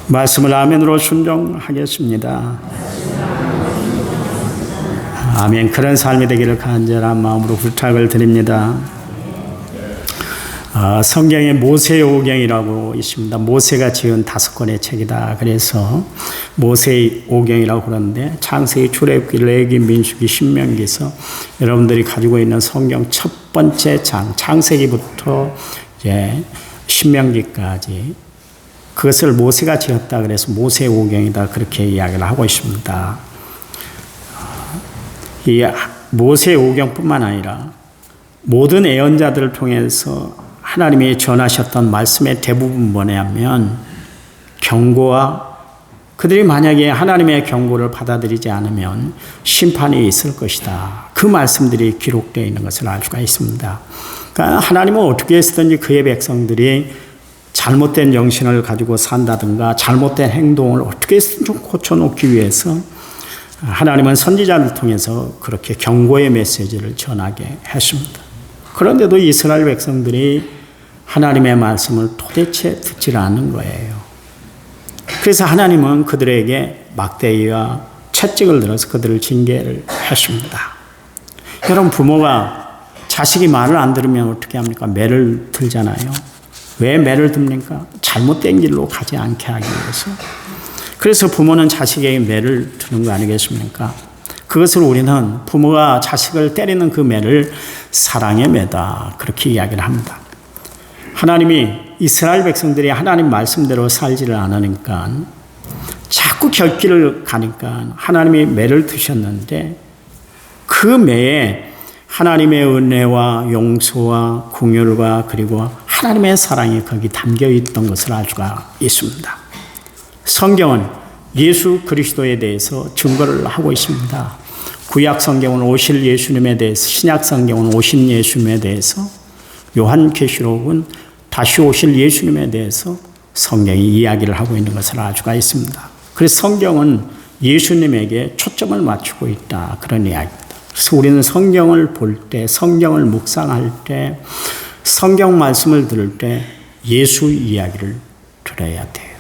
말씀을 아멘으로 순종하겠습니다. 아멘. 그런 삶이 되기를 간절한 마음으로 부탁을 드립니다. 성경에 모세오경이라고 있습니다. 모세가 지은 5권의 책이다. 그래서 모세오경이라고 그러는데 창세기, 출애굽기, 레위기, 민수기, 신명기에서 여러분들이 가지고 있는 성경 첫 번째 장, 창세기부터 이제 신명기까지 그것을 모세가 지었다. 그래서 모세오경이다. 그렇게 이야기를 하고 있습니다. 이 모세오경뿐만 아니라 모든 예언자들을 통해서 하나님이 전하셨던 말씀의 대부분 뭐냐면 경고와 그들이 만약에 하나님의 경고를 받아들이지 않으면 심판이 있을 것이다. 그 말씀들이 기록되어 있는 것을 알 수가 있습니다. 그러니까 하나님은 어떻게 해서든지 그의 백성들이 잘못된 정신을 가지고 산다든가 잘못된 행동을 어떻게 해서든 좀 고쳐놓기 위해서 하나님은 선지자를 통해서 그렇게 경고의 메시지를 전하게 했습니다. 그런데도 이스라엘 백성들이 하나님의 말씀을 도대체 듣지 않는 거예요. 그래서 하나님은 그들에게 막대기와 채찍을 들어서 그들을 징계를 했습니다. 여러분, 부모가 자식이 말을 안 들으면 어떻게 합니까? 매를 들잖아요. 왜 매를 듭니까? 잘못된 길로 가지 않게 하기 위해서. 그래서 부모는 자식에게 매를 드는 거 아니겠습니까? 그것을 우리는 부모가 자식을 때리는 그 매를 사랑의 매다. 그렇게 이야기를 합니다. 하나님이 이스라엘 백성들이 하나님 말씀대로 살지를 않으니까 자꾸 곁길을 가니까 하나님이 매를 드셨는데 그 매에 하나님의 은혜와 용서와 긍휼과 그리고 하나님의 사랑이 거기 담겨 있던 것을 알 수가 있습니다. 성경은 예수 그리스도에 대해서 증거를 하고 있습니다. 구약 성경은 오실 예수님에 대해서, 신약 성경은 오신 예수님에 대해서, 요한계시록은 다시 오실 예수님에 대해서 성경이 이야기를 하고 있는 것을 알 수가 있습니다. 그래서 성경은 예수님에게 초점을 맞추고 있다. 그런 이야기입니다. 그래서 우리는 성경을 볼 때, 성경을 묵상할 때, 성경 말씀을 들을 때 예수 이야기를 들어야 돼요.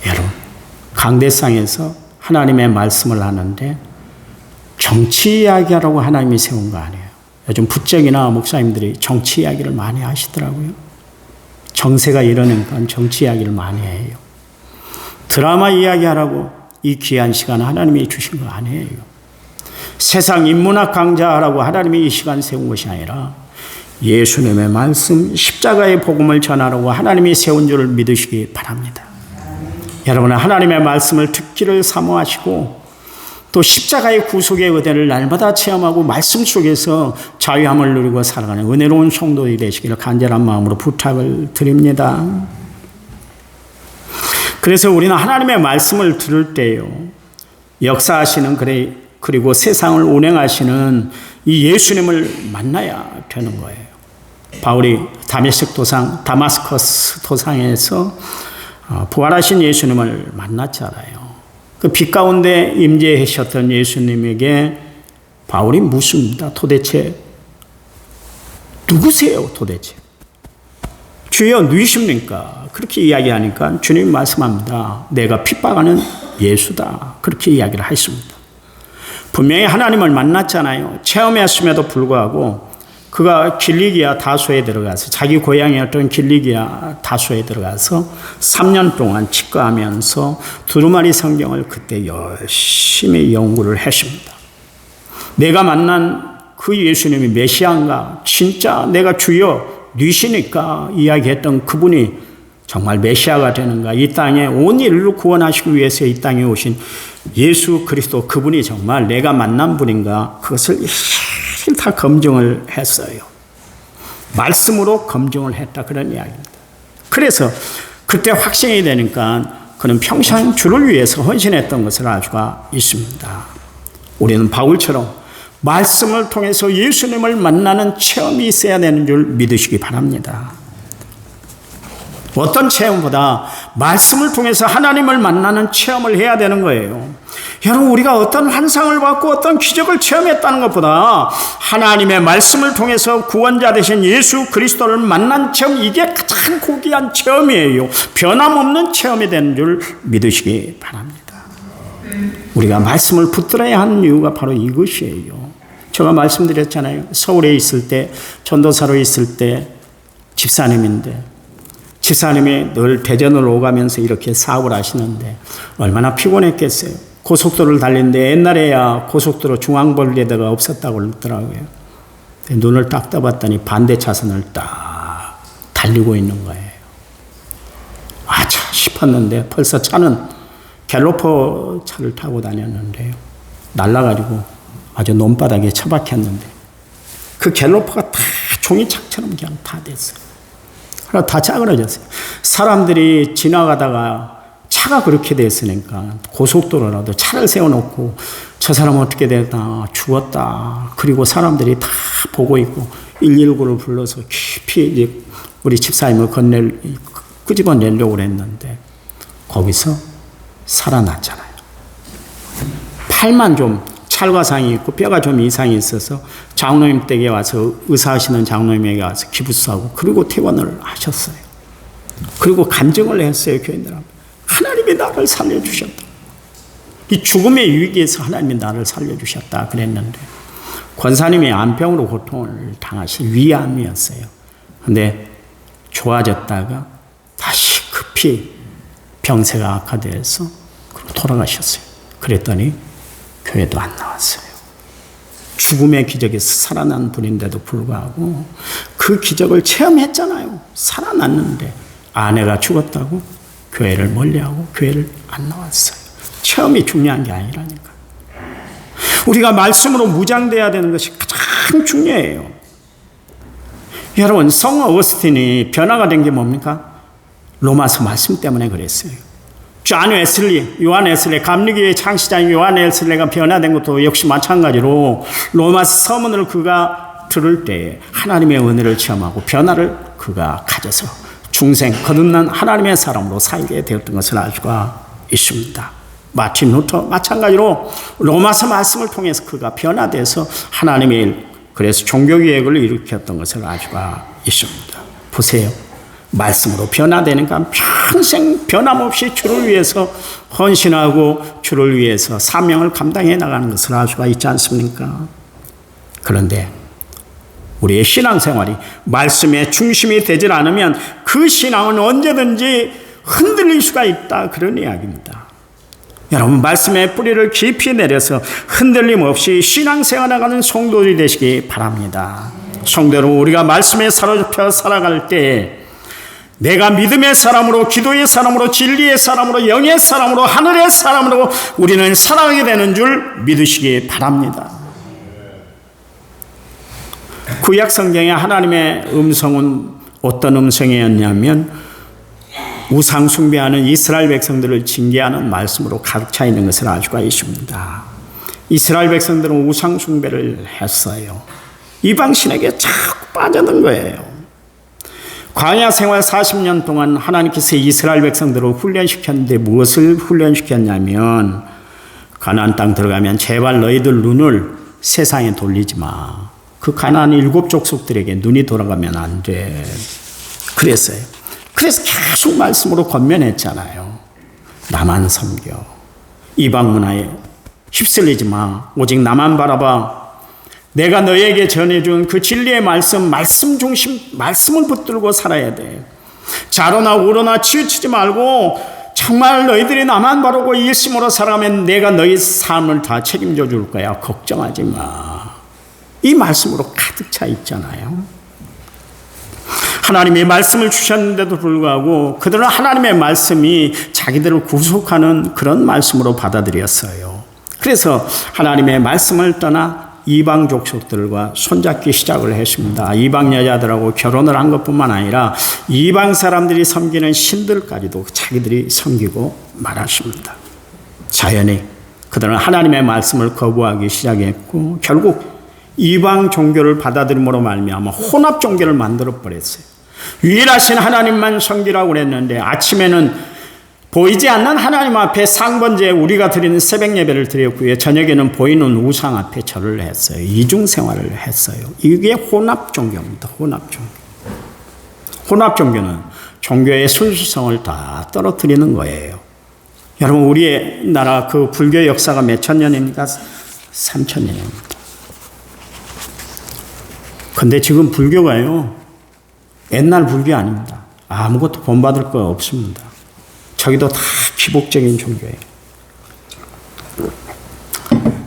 여러분, 강대상에서 하나님의 말씀을 하는데 정치 이야기하라고 하나님이 세운 거 아니에요. 요즘 부적이나 목사님들이 정치 이야기를 많이 하시더라고요. 정세가 이러니까 정치 이야기를 많이 해요. 드라마 이야기하라고 이 귀한 시간 하나님이 주신 거 아니에요. 세상 인문학 강좌하라고 하나님이 이 시간 세운 것이 아니라 예수님의 말씀, 십자가의 복음을 전하라고 하나님이 세운 줄을 믿으시기 바랍니다. 여러분은 하나님의 말씀을 듣기를 사모하시고 또 십자가의 구속의 은혜를 날마다 체험하고 말씀 속에서 자유함을 누리고 살아가는 은혜로운 성도들이 되시기를 간절한 마음으로 부탁을 드립니다. 그래서 우리는 하나님의 말씀을 들을 때요, 역사하시는 그리고 세상을 운행하시는 이 예수님을 만나야 되는 거예요. 바울이 다마스커스 도상에서 부활하신 예수님을 만났잖아요. 그 빛 가운데 임재하셨던 예수님에게 바울이 묻습니다. 도대체 누구세요? 도대체 주여 누구십니까? 그렇게 이야기하니까 주님이 말씀합니다. 내가 핍박하는 예수다. 그렇게 이야기를 했습니다. 분명히 하나님을 만났잖아요. 체험했음에도 불구하고 그가 길리기아 다소에 들어가서 자기 고향이었던 길리기아 다소에 들어가서 3년 동안 직거하면서 두루마리 성경을 그때 열심히 연구를 했습니다. 내가 만난 그 예수님이 메시아인가? 진짜 내가 주여 누시니까 이야기했던 그분이 정말 메시아가 되는가? 이 땅에 온 인류를 구원하시기 위해서 이 땅에 오신 예수 그리스도 그분이 정말 내가 만난 분인가? 그것을 다 검증을 했어요. 말씀으로 검증을 했다. 그런 이야기입니다. 그래서 그때 확신이 되니까 그는 평생 주를 위해서 헌신했던 것을 알 수가 있습니다. 우리는 바울처럼 말씀을 통해서 예수님을 만나는 체험이 있어야 되는 줄 믿으시기 바랍니다. 어떤 체험보다 말씀을 통해서 하나님을 만나는 체험을 해야 되는 거예요. 여러분, 우리가 어떤 환상을 받고 어떤 기적을 체험했다는 것보다 하나님의 말씀을 통해서 구원자 되신 예수 그리스도를 만난 체험, 이게 가장 고귀한 체험이에요. 변함없는 체험이 되는 줄 믿으시기 바랍니다. 우리가 말씀을 붙들어야 하는 이유가 바로 이것이에요. 제가 말씀드렸잖아요. 서울에 있을 때, 전도사로 있을 때 집사님인데, 집사님이 늘 대전을 오가면서 이렇게 사업을 하시는데 얼마나 피곤했겠어요. 고속도로를 달리는데 옛날에야 고속도로 중앙벌레대가 없었다고 그러더라고요. 눈을 딱 떠봤더니 반대 차선을 딱 달리고 있는 거예요. 아차 싶었는데 벌써 차는 갤로퍼 차를 타고 다녔는데요. 날라가지고 아주 논바닥에 처박혔는데 그 갤로퍼가 다 종이착처럼 그냥 다 됐어요. 다 짜그러졌어요. 사람들이 지나가다가 차가 그렇게 됐으니까 고속도로라도 차를 세워놓고 저 사람 어떻게 됐다, 죽었다. 그리고 사람들이 다 보고 있고 119를 불러서 깊이 이제 우리 집사님을 끄집어내려고 그랬는데 거기서 살아났잖아요. 팔만 좀 찰과상이 있고 뼈가 좀 이상이 있어서 장로님 댁에 와서 의사하시는 장로님에게 와서 기부스하고 그리고 퇴원을 하셨어요. 그리고 간증을 했어요. 교인들한테. 하나님이 나를 살려주셨다. 이 죽음의 위기에서 하나님이 나를 살려주셨다 그랬는데 권사님이 암병으로 고통을 당하신 위암이었어요. 근데 좋아졌다가 다시 급히 병세가 악화돼서 돌아가셨어요. 그랬더니 교회도 안 나왔어요. 죽음의 기적에서 살아난 분인데도 불구하고 그 기적을 체험했잖아요. 살아났는데 아내가 죽었다고 교회를 멀리하고 교회를 안 나왔어요. 체험이 중요한 게 아니라니까. 우리가 말씀으로 무장돼야 되는 것이 가장 중요해요. 여러분, 성 어거스틴이 변화가 된 게 뭡니까? 로마서 말씀 때문에 그랬어요. 존 웨슬리, 요한 웨슬리, 감리교의 창시자인 요한 웨슬리가 변화된 것도 역시 마찬가지로 로마서 서문을 그가 들을 때 하나님의 은혜를 체험하고 변화를 그가 가져서 중생, 거듭난 하나님의 사람으로 살게 되었던 것을 알 수가 있습니다. 마틴 루터 마찬가지로 로마서 말씀을 통해서 그가 변화돼서 하나님의 그래서 종교개혁을 일으켰던 것을 알 수가 있습니다. 보세요. 말씀으로 변화되니까 평생 변함없이 주를 위해서 헌신하고 주를 위해서 사명을 감당해 나가는 것을 알 수가 있지 않습니까? 그런데 우리의 신앙생활이 말씀의 중심이 되질 않으면 그 신앙은 언제든지 흔들릴 수가 있다, 그런 이야기입니다. 여러분, 말씀의 뿌리를 깊이 내려서 흔들림 없이 신앙생활을 하는 성도들이 되시기 바랍니다. 성도로 우리가 말씀에 사로잡혀 살아갈 때 내가 믿음의 사람으로, 기도의 사람으로, 진리의 사람으로, 영의 사람으로, 하늘의 사람으로 우리는 살아가게 되는 줄 믿으시기 바랍니다. 구약 성경의 하나님의 음성은 어떤 음성이었냐면 우상 숭배하는 이스라엘 백성들을 징계하는 말씀으로 가득 차 있는 것을 알 수가 있습니다. 이스라엘 백성들은 우상 숭배를 했어요. 이방신에게 자꾸 빠져든 거예요. 광야 생활 40년 동안 하나님께서 이스라엘 백성들을 훈련시켰는데 무엇을 훈련시켰냐면 가나안 땅 들어가면 제발 너희들 눈을 세상에 돌리지 마. 그 가나안 7 족속들에게 눈이 돌아가면 안 돼. 그랬어요. 그래서 계속 말씀으로 권면했잖아요. 나만 섬겨. 이방 문화에 휩쓸리지 마. 오직 나만 바라봐. 내가 너에게 전해준 그 진리의 말씀 중심, 말씀을 붙들고 살아야 돼. 좌로나 우로나 치우치지 말고 정말 너희들이 나만 바라고 일심으로 살아가면 내가 너희 삶을 다 책임져 줄 거야. 걱정하지 마. 이 말씀으로 가득 차 있잖아요. 하나님이 말씀을 주셨는데도 불구하고 그들은 하나님의 말씀이 자기들을 구속하는 그런 말씀으로 받아들였어요. 그래서 하나님의 말씀을 떠나 이방 족속들과 손잡기 시작을 했습니다. 이방 여자들하고 결혼을 한 것뿐만 아니라 이방 사람들이 섬기는 신들까지도 자기들이 섬기고 말았습니다. 자연히 그들은 하나님의 말씀을 거부하기 시작했고 결국 이방 종교를 받아들임으로 말미암아 혼합 종교를 만들어 버렸어요. 유일하신 하나님만 섬기라고 그랬는데 아침에는 보이지 않는 하나님 앞에 상번제 우리가 드리는 새벽 예배를 드렸고요. 저녁에는 보이는 우상 앞에 절을 했어요. 이중 생활을 했어요. 이게 혼합 종교입니다. 혼합 종교. 혼합 종교는 종교의 순수성을 다 떨어뜨리는 거예요. 여러분, 우리의 나라 그 불교 역사가 몇 천 년입니까? 3,000년입니다. 근데 지금 불교가요, 옛날 불교 아닙니다. 아무것도 본받을 거 없습니다. 저기도 다 기복적인 종교예요.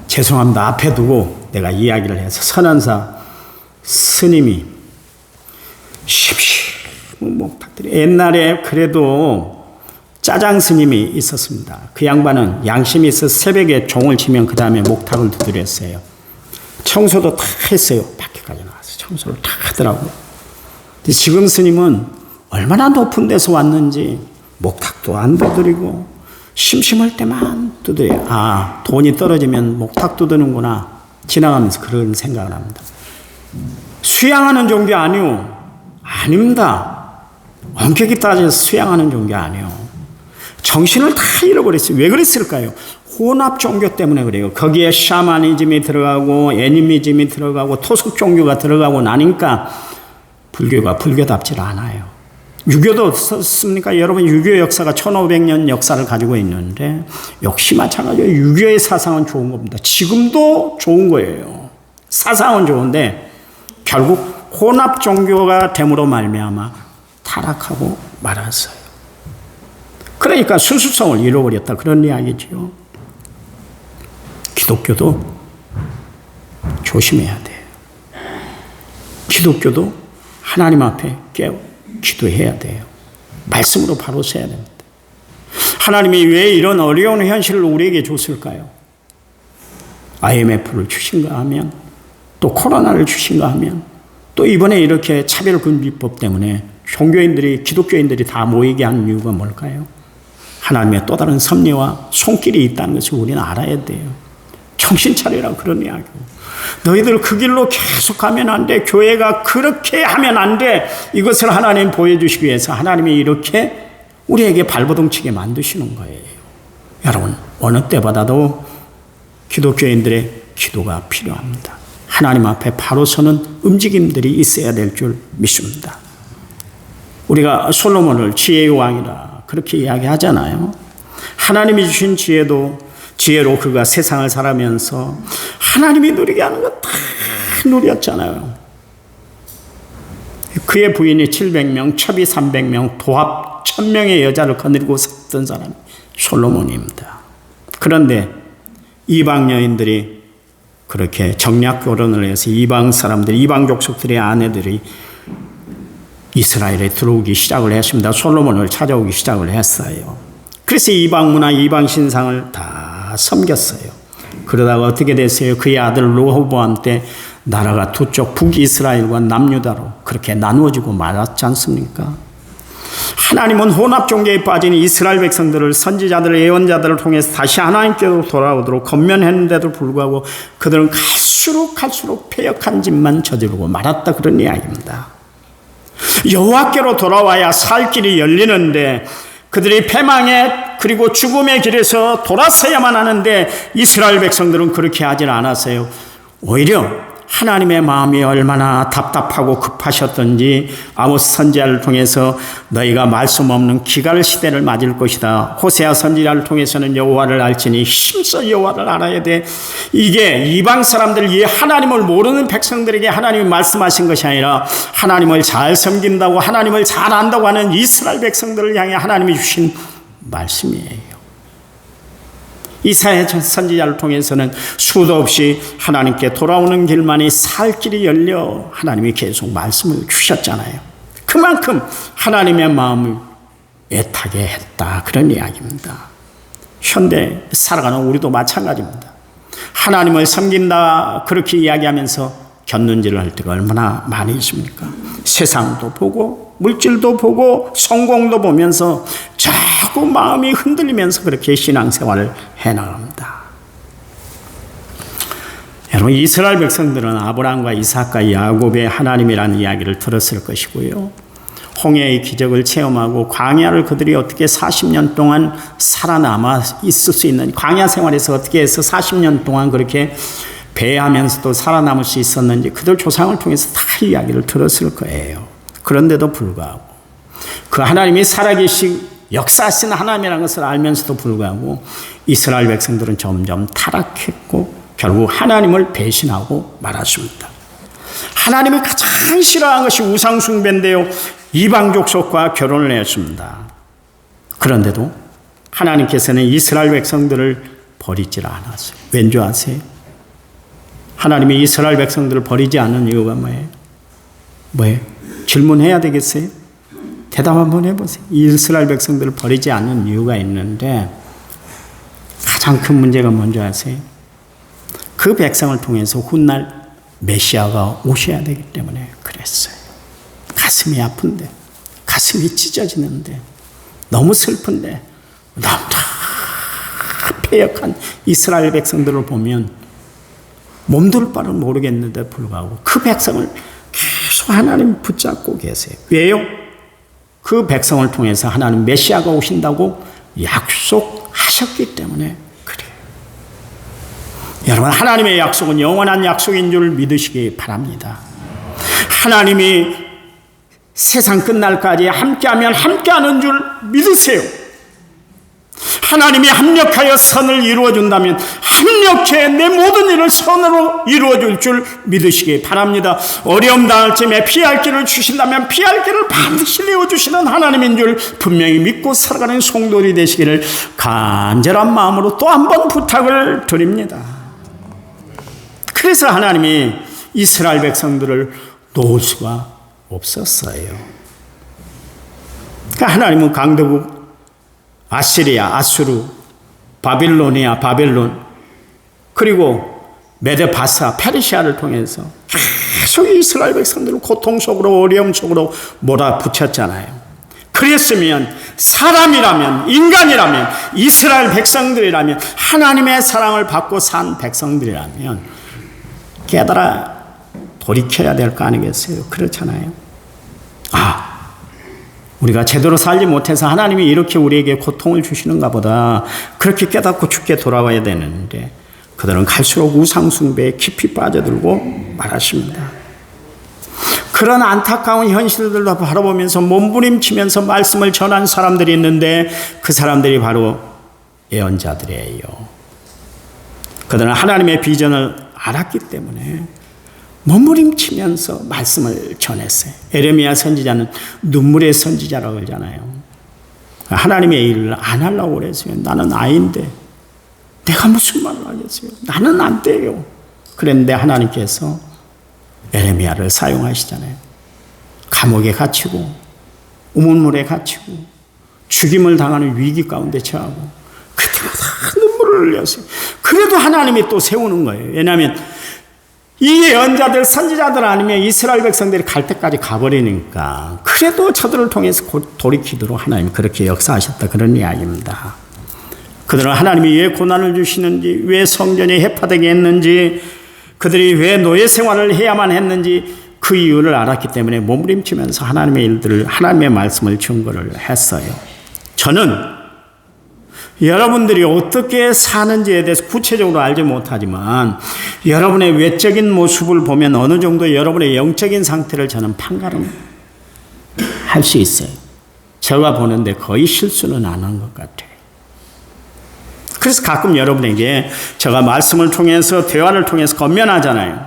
죄송합니다. 앞에 두고 내가 이야기를 해서 선한사 스님이 목탁들이 옛날에 그래도 짜장 스님이 있었습니다. 그 양반은 양심이 있어서 새벽에 종을 치면 그 다음에 목탁을 두드렸어요. 청소도 다 했어요. 밖에까지 나와서 청소를 다 하더라고요. 근데 지금 스님은 얼마나 높은 데서 왔는지 목탁도 안 두드리고 심심할 때만 두드려요. 아, 돈이 떨어지면 목탁 두드는구나. 지나가면서 그런 생각을 합니다. 수양하는 종교 아니요. 아닙니다. 엄격히 따져서 수양하는 종교 아니요. 정신을 다 잃어버렸어요. 왜 그랬을까요? 혼합 종교 때문에 그래요. 거기에 샤머니즘이 들어가고 애니미즘이 들어가고 토속 종교가 들어가고 나니까 불교가 불교답지 않아요. 유교도 없었습니까? 여러분, 유교 역사가 1500년 역사를 가지고 있는데 역시 마찬가지로 유교의 사상은 좋은 겁니다. 지금도 좋은 거예요. 사상은 좋은데 결국 혼합 종교가 됨으로 말미암아 타락하고 말았어요. 그러니까 순수성을 잃어버렸다, 그런 이야기죠. 기독교도 조심해야 돼요. 기독교도 하나님 앞에 기도해야 돼요. 말씀으로 바로 서야 됩니다. 하나님이 왜 이런 어려운 현실을 우리에게 줬을까요? IMF를 주신가 하면, 또 코로나를 주신가 하면, 또 이번에 이렇게 차별금지법 때문에 종교인들이, 기독교인들이 다 모이게 한 이유가 뭘까요? 하나님의 또 다른 섭리와 손길이 있다는 것을 우리는 알아야 돼요. 정신 차리라, 그런 이야기고. 너희들 그 길로 계속 가면 안 돼. 교회가 그렇게 하면 안 돼. 이것을 하나님 보여주시기 위해서 하나님이 이렇게 우리에게 발버둥치게 만드시는 거예요. 여러분, 어느 때보다도 기독교인들의 기도가 필요합니다. 하나님 앞에 바로 서는 움직임들이 있어야 될 줄 믿습니다. 우리가 솔로몬을 지혜의 왕이라 그렇게 이야기하잖아요. 하나님이 주신 지혜로 그가 세상을 살아면서 하나님이 누리게 하는 거 다 누렸잖아요. 그의 부인이 700명, 첩이 300명, 도합 1000명의 여자를 거느리고 샀던 사람이 솔로몬입니다. 그런데 이방 여인들이 그렇게 정략 결혼을 해서 이방 사람들이, 이방 족속들의 아내들이 이스라엘에 들어오기 시작을 했습니다. 솔로몬을 찾아오기 시작을 했어요. 그래서 이방 문화, 이방 신상을 다 섬겼어요. 그러다가 어떻게 됐어요? 그의 아들 르호보암 때 나라가 두 쪽, 북이스라엘과 남유다로 그렇게 나누어지고 말았지 않습니까? 하나님은 혼합 종교에 빠진 이스라엘 백성들을, 선지자들, 예언자들을 통해서 다시 하나님께로 돌아오도록 권면했는데도 불구하고 그들은 갈수록 패역한 짓만 저지르고 말았다, 그런 이야기입니다. 여호와께로 돌아와야 살 길이 열리는데 그들이 패망의 그리고 죽음의 길에서 돌아서야만 하는데 이스라엘 백성들은 그렇게 하질 않았어요. 오히려 하나님의 마음이 얼마나 답답하고 급하셨던지 아모스 선지자를 통해서 너희가 말씀 없는 기갈 시대를 맞을 것이다. 호세아 선지자를 통해서는 여호와를 알지니 힘써 여호와를 알아야 돼. 이게 이방 사람들, 이 하나님을 모르는 백성들에게 하나님이 말씀하신 것이 아니라 하나님을 잘 섬긴다고, 하나님을 잘 안다고 하는 이스라엘 백성들을 향해 하나님이 주신 말씀이에요. 이사야 선지자를 통해서는 수도 없이 하나님께 돌아오는 길만이 살 길이 열려 하나님이 계속 말씀을 주셨잖아요. 그만큼 하나님의 마음을 애타게 했다, 그런 이야기입니다. 현대 살아가는 우리도 마찬가지입니다. 하나님을 섬긴다 그렇게 이야기하면서 곁눈질을 할 때가 얼마나 많이 있습니까? 세상도 보고 물질도 보고 성공도 보면서 자꾸 마음이 흔들리면서 그렇게 신앙생활을 해나갑니다. 여러분, 이스라엘 백성들은 아브라함과 이삭과 야곱의 하나님이라는 이야기를 들었을 것이고요. 홍해의 기적을 체험하고 광야를 그들이 어떻게 40년 동안 살아남아 있을 수 있는, 광야 생활에서 어떻게 해서 40년 동안 그렇게 배하면서도 살아남을 수 있었는지 그들 조상을 통해서 다 이야기를 들었을 거예요. 그런데도 불구하고 그 하나님이 살아계시고 역사하시는 하나님이라는 것을 알면서도 불구하고 이스라엘 백성들은 점점 타락했고 결국 하나님을 배신하고 말았습니다. 하나님이 가장 싫어하는 것이 우상 숭배인데요, 이방 족속과 결혼을 했습니다. 그런데도 하나님께서는 이스라엘 백성들을 버리질 않았어요. 왠지 아세요? 하나님이 이스라엘 백성들을 버리지 않은 이유가 뭐예요? 질문해야 되겠어요? 대답 한번 해보세요. 이스라엘 백성들을 버리지 않는 이유가 있는데 가장 큰 문제가 뭔지 아세요? 그 백성을 통해서 훗날 메시아가 오셔야 되기 때문에 그랬어요. 가슴이 아픈데, 가슴이 찢어지는데, 너무 슬픈데, 너무 패역한 이스라엘 백성들을 보면 몸둘 바를 모르겠는데 불구하고 그 백성을 계속 하나님 붙잡고 계세요. 왜요? 그 백성을 통해서 하나님 메시아가 오신다고 약속하셨기 때문에 그래요. 여러분, 하나님의 약속은 영원한 약속인 줄 믿으시기 바랍니다. 하나님이 세상 끝날까지 함께하면 함께하는 줄 믿으세요. 하나님이 합력하여 선을 이루어준다면 합력해 내 모든 일을 선으로 이루어줄 줄 믿으시기 바랍니다. 어려움 당할 쯤에 피할 길을 주신다면 피할 길을 반드시 내어주시는 하나님인 줄 분명히 믿고 살아가는 성도들이 되시기를 간절한 마음으로 또 한 번 부탁을 드립니다. 그래서 하나님이 이스라엘 백성들을 놓을 수가 없었어요. 그러니까 하나님은 강대국 아시리아, 아수르, 바빌로니아, 바벨론, 그리고 메데바사, 페르시아를 통해서 계속 이스라엘 백성들을 고통 속으로 어려움 속으로 몰아붙였잖아요. 그랬으면 사람이라면, 인간이라면, 이스라엘 백성들이라면, 하나님의 사랑을 받고 산 백성들이라면 깨달아 돌이켜야 될 거 아니겠어요? 그렇잖아요. 우리가 제대로 살지 못해서 하나님이 이렇게 우리에게 고통을 주시는가 보다, 그렇게 깨닫고 주께 돌아와야 되는데 그들은 갈수록 우상 숭배에 깊이 빠져들고 말았습니다. 그런 안타까운 현실들도 바라보면서 몸부림치면서 말씀을 전한 사람들이 있는데 그 사람들이 바로 예언자들이에요. 그들은 하나님의 비전을 알았기 때문에 몸부림치면서 말씀을 전했어요. 에레미야 선지자는 눈물의 선지자라고 그러잖아요. 하나님의 일을 안 하려고 그랬어요. 나는 아이인데 내가 무슨 말을 하겠어요? 나는 안 돼요. 그랬는데 하나님께서 에레미야를 사용하시잖아요. 감옥에 갇히고 우물물에 갇히고 죽임을 당하는 위기 가운데 처하고 그때마다 눈물을 흘렸어요. 그래도 하나님이 또 세우는 거예요. 왜냐하면 이 예언자들, 선지자들 아니면 이스라엘 백성들이 갈 때까지 가버리니까 그래도 저들을 통해서 돌이키도록 하나님이 그렇게 역사하셨다, 그런 이야기입니다. 그들은 하나님이 왜 고난을 주시는지, 왜 성전이 해파되게 했는지, 그들이 왜 노예 생활을 해야만 했는지 그 이유를 알았기 때문에 몸부림치면서 하나님의 일들을, 하나님의 말씀을 증거를 했어요. 저는 여러분들이 어떻게 사는지에 대해서 구체적으로 알지 못하지만 여러분의 외적인 모습을 보면 어느 정도 여러분의 영적인 상태를 저는 판가름할 수 있어요. 제가 보는데 거의 실수는 안 한 것 같아요. 그래서 가끔 여러분에게 제가 말씀을 통해서, 대화를 통해서 권면하잖아요.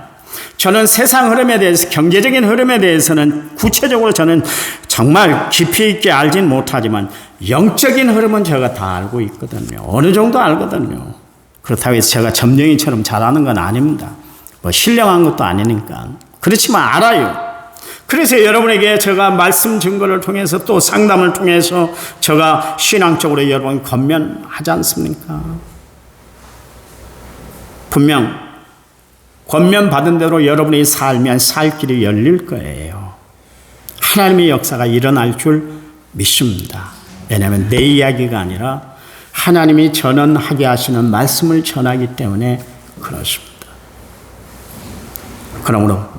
저는 세상 흐름에 대해서, 경제적인 흐름에 대해서는 구체적으로 저는 정말 깊이 있게 알진 못하지만 영적인 흐름은 제가 다 알고 있거든요. 어느 정도 알거든요. 그렇다고 해서 제가 점령이처럼 잘하는 건 아닙니다. 뭐 신령한 것도 아니니까. 그렇지만 알아요. 그래서 여러분에게 제가 말씀 증거를 통해서 또 상담을 통해서 제가 신앙적으로 여러분 권면하지 않습니까? 분명 권면받은 대로 여러분이 살면 살 길이 열릴 거예요. 하나님의 역사가 일어날 줄 믿습니다. 왜냐하면 내 이야기가 아니라 하나님이 전언하게 하시는 말씀을 전하기 때문에 그렇습니다. 그러므로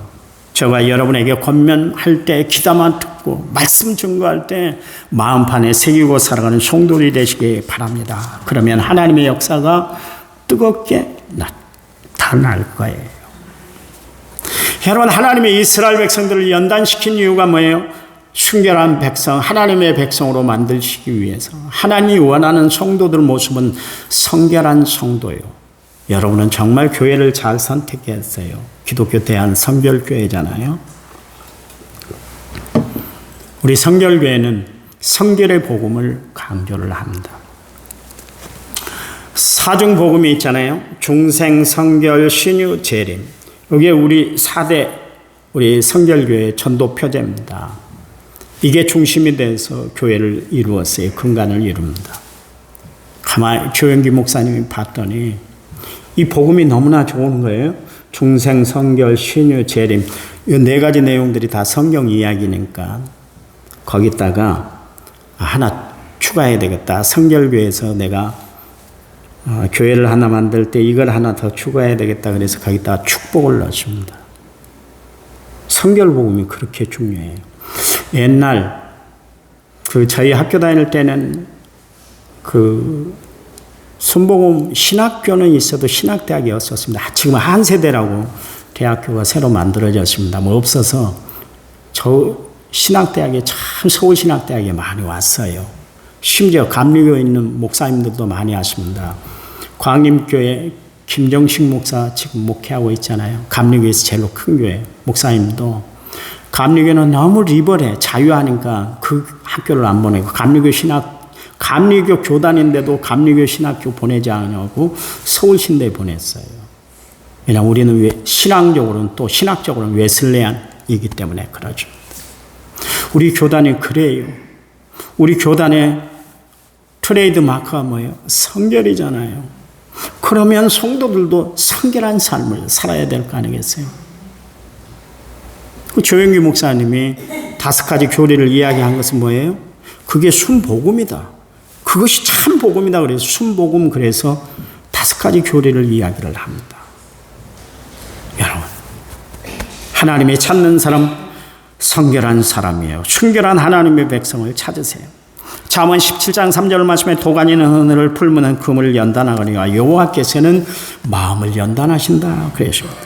제가 여러분에게 권면할 때 귀담아 붙잡고 말씀 증거할 때 마음판에 새기고 살아가는 성도들이 되시기 바랍니다. 그러면 하나님의 역사가 뜨겁게 나타날 거예요. 여러분, 하나님의 이스라엘 백성들을 연단시킨 이유가 뭐예요? 순결한 백성, 하나님의 백성으로 만드시기 위해서. 하나님이 원하는 성도들 모습은 성결한 성도예요. 여러분은 정말 교회를 잘 선택했어요. 기독교 대한성결교회잖아요. 우리 성결교회는 성결의 복음을 강조를 합니다. 사중복음이 있잖아요. 중생, 성결, 신유, 재림. 이게 우리 4대 우리 성결교회의 전도표제입니다. 이게 중심이 돼서 교회를 이루었어요. 근간을 이룹니다. 가만히 조영기 목사님이 봤더니 이 복음이 너무나 좋은 거예요. 중생, 성결, 신유, 재림. 이 4가지 내용들이 다 성경 이야기니까 거기다가 하나 추가해야 되겠다. 성결교회에서 내가 교회를 하나 만들 때 이걸 하나 더 추가해야 되겠다. 그래서 거기다가 축복을 넣습니다. 성결복음이 그렇게 중요해요. 옛날 저희 학교 다닐 때는 순복음 신학교는 있어도 신학대학이 없었습니다. 지금 한 세대라고 대학교가 새로 만들어졌습니다. 뭐 없어서 저 신학대학에 참 서울신학대학에 많이 왔어요. 심지어 감리교에 있는 목사님들도 많이 왔습니다. 광림교회 김정식 목사 지금 목회하고 있잖아요. 감리교에서 제일 큰 교회 목사님도 감리교는 너무 리버래 자유하니까 그 학교를 안 보내고 감리교 교단인데도 감리교 신학교 보내지 않냐고 서울신대에 보냈어요. 왜냐하면 우리는 신앙적으로는 또 신학적으로는 웨슬레안이기 때문에 그러죠. 우리 교단이 그래요. 우리 교단의 트레이드 마크가 뭐예요? 성결이잖아요. 그러면 성도들도 성결한 삶을 살아야 될 거 아니겠어요? 조영기 목사님이 5가지 교리를 이야기한 것은 뭐예요? 그게 순복음이다. 그것이 참 복음이다. 그래서 순복음 그래서 5가지 교리를 이야기를 합니다. 여러분, 하나님이 찾는 사람 성결한 사람이에요. 순결한 하나님의 백성을 찾으세요. 잠언 17장 3절 말씀에 도가니는 하늘을 풀무는 금을 연단하거니와 여호와께서는 마음을 연단하신다 그러십니다.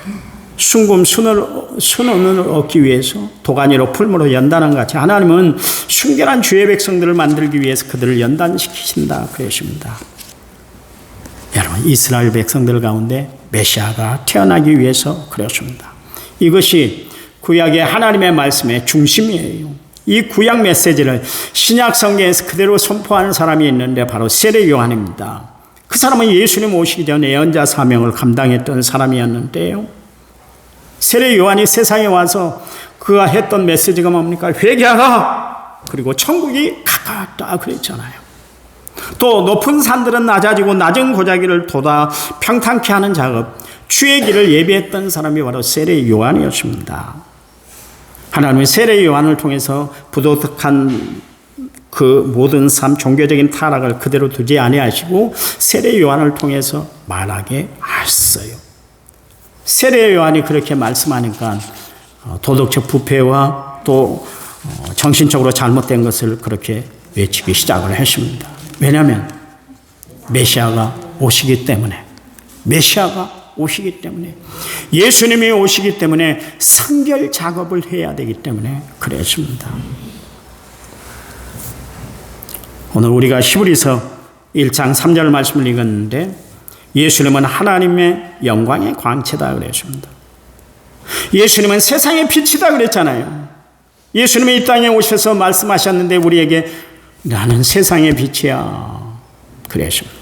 순금 순원을 얻기 위해서 도가니로 풀무로 연단한 같이 하나님은 순결한 주의 백성들을 만들기 위해서 그들을 연단시키신다 그러십니다. 여러분, 이스라엘 백성들 가운데 메시아가 태어나기 위해서 그렇습니다. 이것이 구약의 하나님의 말씀의 중심이에요. 이 구약 메시지를 신약 성경에서 그대로 선포하는 사람이 있는데 바로 세례 요한입니다. 그 사람은 예수님 오시기 전에 예언자 사명을 감당했던 사람이었는데요. 세례 요한이 세상에 와서 그가 했던 메시지가 뭡니까? 회개하라! 그리고 천국이 가까웠다 그랬잖아요. 또 높은 산들은 낮아지고 낮은 고자기를 돋아 평탄케 하는 작업, 주의 길을 예비했던 사람이 바로 세례 요한이었습니다. 하나님의 세례 요한을 통해서 부도덕한 그 모든 삶, 종교적인 타락을 그대로 두지 아니하시고 세례 요한을 통해서 말하게 하셨어요. 세례 요한이 그렇게 말씀하니까 도덕적 부패와 또 정신적으로 잘못된 것을 그렇게 외치기 시작을 했습니다. 왜냐하면 메시아가 오시기 때문에, 예수님이 오시기 때문에 성결 작업을 해야 되기 때문에 그랬습니다. 오늘 우리가 히브리서 1장 3절 말씀을 읽었는데 예수님은 하나님의 영광의 광채다 그랬습니다. 예수님은 세상의 빛이다 그랬잖아요. 예수님이 이 땅에 오셔서 말씀하셨는데 우리에게 나는 세상의 빛이야 그랬습니다.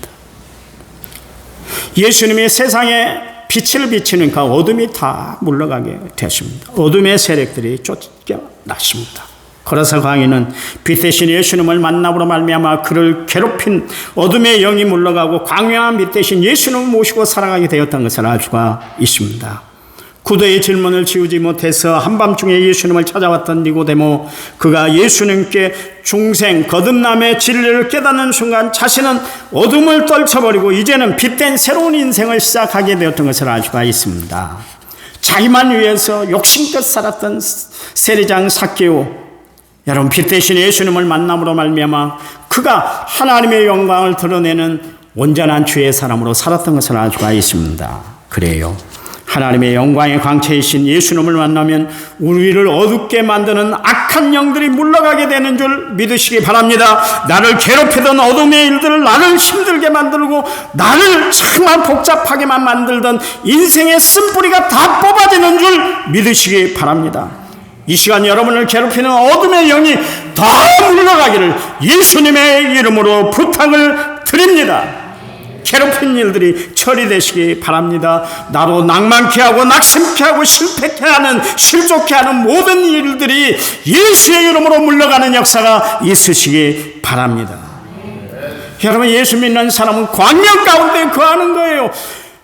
예수님이 세상에 빛을 비치니까 어둠이 다 물러가게 됐습니다. 어둠의 세력들이 쫓겨났습니다. 그래서 광야는 빛 대신 예수님을 만남으로 말미암아 그를 괴롭힌 어둠의 영이 물러가고 광야한 빛 대신 예수님을 모시고 살아가게 되었던 것을 알 수가 있습니다. 구도의 질문을 지우지 못해서 한밤중에 예수님을 찾아왔던 니고데모, 그가 예수님께 중생 거듭남의 진리를 깨닫는 순간 자신은 어둠을 떨쳐버리고 이제는 빛된 새로운 인생을 시작하게 되었던 것을 알 수가 있습니다. 자기만 위해서 욕심껏 살았던 세리장 삭개오, 여러분, 빛 대신 예수님을 만남으로 말미암아 그가 하나님의 영광을 드러내는 온전한 주의 사람으로 살았던 것을 알 수가 있습니다. 그래요. 하나님의 영광의 광채이신 예수님을 만나면 우리를 어둡게 만드는 악한 영들이 물러가게 되는 줄 믿으시기 바랍니다. 나를 괴롭히던 어둠의 일들을 나를 힘들게 만들고 나를 정말 복잡하게만 만들던 인생의 쓴뿌리가 다 뽑아지는 줄 믿으시기 바랍니다. 이 시간 여러분을 괴롭히는 어둠의 영이 다 물러가기를 예수님의 이름으로 부탁을 드립니다. 괴롭힌 일들이 처리되시기 바랍니다. 나로 낭만케 하고 낙심케 하고 실패케 하는, 실족케 하는 모든 일들이 예수의 이름으로 물러가는 역사가 있으시기 바랍니다. 여러분, 예수 믿는 사람은 광명 가운데 거하는 거예요.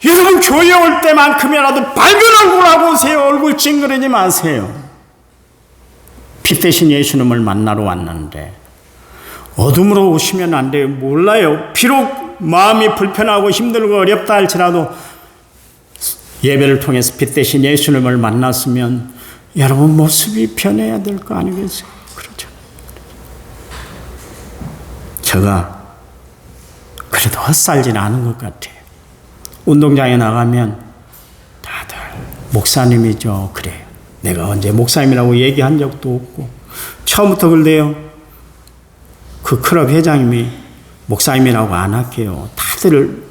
여러분, 교회 올 때만큼이라도 밝은 얼굴하고 오세요. 얼굴 찡그리지 마세요. 빛 대신 예수님을 만나러 왔는데 어둠으로 오시면 안 돼요. 몰라요. 비록 마음이 불편하고 힘들고 어렵다 할지라도 예배를 통해서 빛 대신 예수님을 만났으면 여러분 모습이 변해야 될 거 아니겠어요? 그렇죠. 제가 그래도 헛살지는 않은 것 같아요. 운동장에 나가면 다들 목사님이죠. 그래요. 내가 언제 목사님이라고 얘기한 적도 없고 처음부터 그래요. 그 클럽 회장님이 목사님이라고 안 할게요. 다들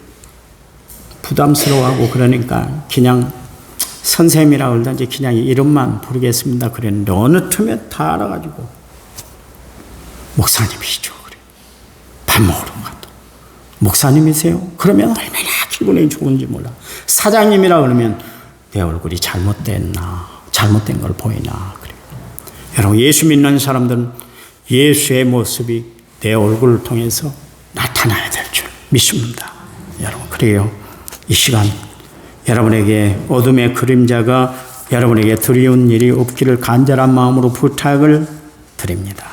부담스러워하고 그러니까 그냥 선생님이라고 그러든지 그냥 이름만 부르겠습니다. 그랬는데 어느 틈에 다 알아가지고 목사님이시죠. 그래. 밥 먹으러 가도 목사님이세요? 그러면 얼마나 기분이 좋은지 몰라. 사장님이라 그러면 내 얼굴이 잘못됐나, 잘못된 걸 보이나. 그래. 여러분, 예수 믿는 사람들은 예수의 모습이 내 얼굴을 통해서 나타나야 될 줄 믿습니다. 여러분, 그래요. 이 시간 여러분에게 어둠의 그림자가 여러분에게 두려운 일이 없기를 간절한 마음으로 부탁을 드립니다.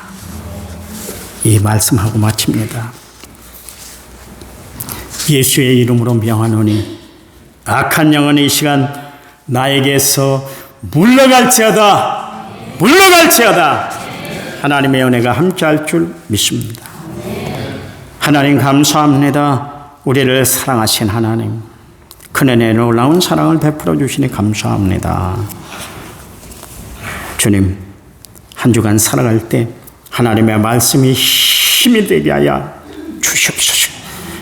이 말씀하고 마칩니다. 예수의 이름으로 명하노니 악한 영은 이 시간 나에게서 물러갈지어다, 물러갈지어다. 하나님의 은혜가 함께할 줄 믿습니다. 하나님 감사합니다. 우리를 사랑하신 하나님, 큰은혜 놀라운 사랑을 베풀어 주시니 감사합니다. 주님, 한 주간 살아갈 때 하나님의 말씀이 힘이 되게 하여 주시옵소서.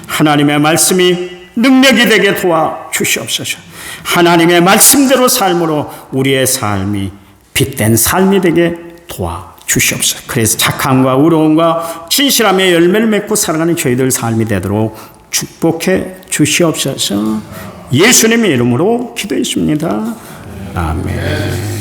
하나님의 말씀이 능력이 되게 도와 주시옵소서. 하나님의 말씀대로 삶으로 우리의 삶이 빛된 삶이 되게 도와 주시옵소서. 그래서 착함과 의로움과 진실함의 열매를 맺고 살아가는 저희들 삶이 되도록 축복해 주시옵소서. 예수님의 이름으로 기도했습니다. 아멘.